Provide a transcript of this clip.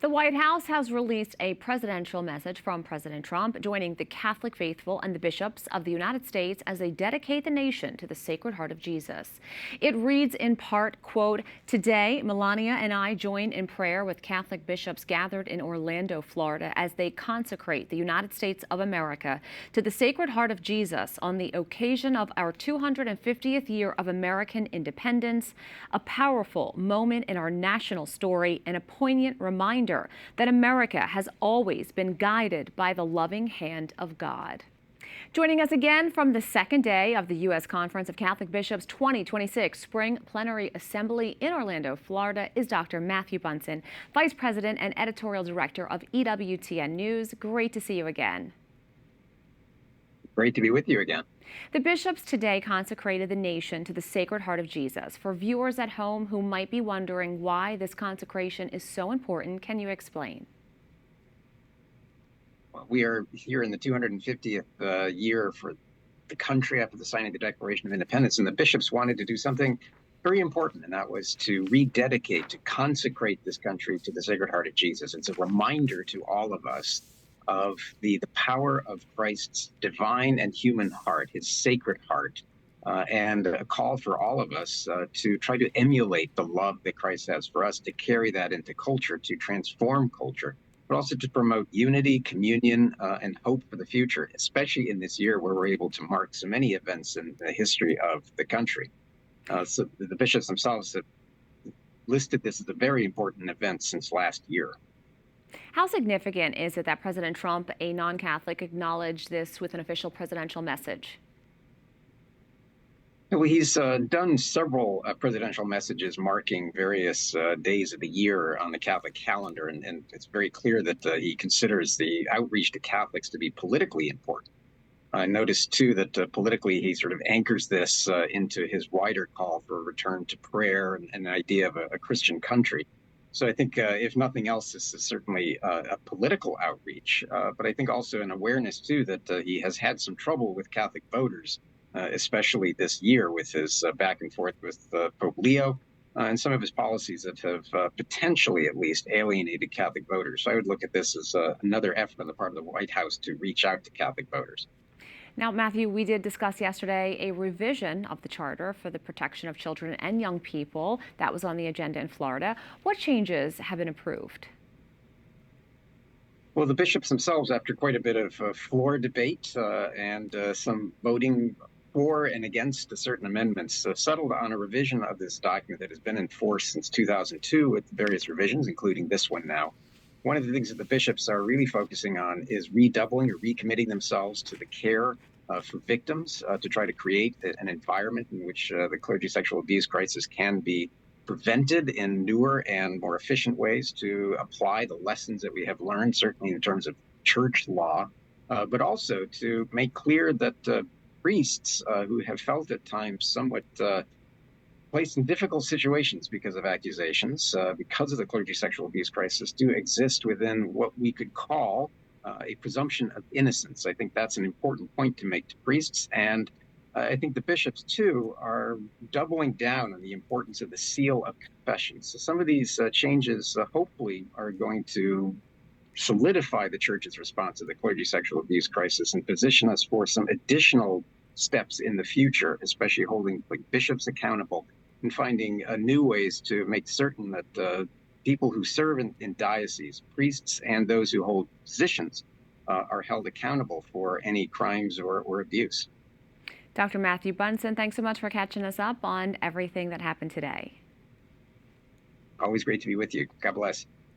The White House has released a presidential message from President Trump joining the Catholic faithful and the bishops of the United States as they dedicate the nation to the Sacred Heart of Jesus. It reads in part, quote, "Today, Melania and I join in prayer with Catholic bishops gathered in Orlando, Florida, as they consecrate the United States of America to the Sacred Heart of Jesus on the occasion of our 250th year of American independence, a powerful moment in our national story and a poignant reminder that America has always been guided by the loving hand of God." Joining us again from the second day of the U.S. Conference of Catholic Bishops 2026 Spring Plenary Assembly in Orlando, Florida, is Dr. Matthew Bunson, Vice President and Editorial Director of EWTN News. Great to see you again. Great to be with you again. The bishops today consecrated the nation to the Sacred Heart of Jesus. For viewers at home who might be wondering why this consecration is so important, can you explain? Well, we are here in the 250th year for the country after the signing of the Declaration of Independence, and the bishops wanted to do something very important, and that was to rededicate, to consecrate this country to the Sacred Heart of Jesus. It's a reminder to all of us of the power of Christ's divine and human heart, his sacred heart, and a call for all of us to try to emulate the love that Christ has for us, to carry that into culture, to transform culture, but also to promote unity, communion, and hope for the future, especially in this year where we're able to mark so many events in the history of the country. So the bishops themselves have listed this as a very important event since last year. How significant is it that President Trump, a non-Catholic, acknowledged this with an official presidential message? Well, he's done several presidential messages marking various days of the year on the Catholic calendar, and it's very clear that he considers the outreach to Catholics to be politically important. I noticed, too, that politically he sort of anchors this into his wider call for a return to prayer and the idea of a Christian country. So I think, if nothing else, this is certainly a political outreach, but I think also an awareness, too, that he has had some trouble with Catholic voters, especially this year with his back and forth with Pope Leo and some of his policies that have potentially, at least, alienated Catholic voters. So I would look at this as another effort on the part of the White House to reach out to Catholic voters. Now, Matthew, we did discuss yesterday a revision of the charter for the protection of children and young people. That was on the agenda in Florida. What changes have been approved? Well, the bishops themselves, after quite a bit of floor debate and some voting for and against certain amendments, settled on a revision of this document that has been in force since 2002 with various revisions, including this one now. One of the things that the bishops are really focusing on is redoubling or recommitting themselves to the care for victims, to try to create an environment in which the clergy sexual abuse crisis can be prevented in newer and more efficient ways, to apply the lessons that we have learned, certainly in terms of church law, but also to make clear that priests who have felt at times somewhat placed in difficult situations because of accusations, because of the clergy sexual abuse crisis, do exist within what we could call a presumption of innocence. I think that's an important point to make to priests. And I think the bishops, too, are doubling down on the importance of the seal of confession. So some of these changes, hopefully, are going to solidify the church's response to the clergy sexual abuse crisis and position us for some additional steps in the future, especially holding bishops accountable and finding new ways to make certain that people who serve in dioceses, priests and those who hold positions, are held accountable for any crimes or abuse. Dr. Matthew Bunson, thanks so much for catching us up on everything that happened today. Always great to be with you. God bless.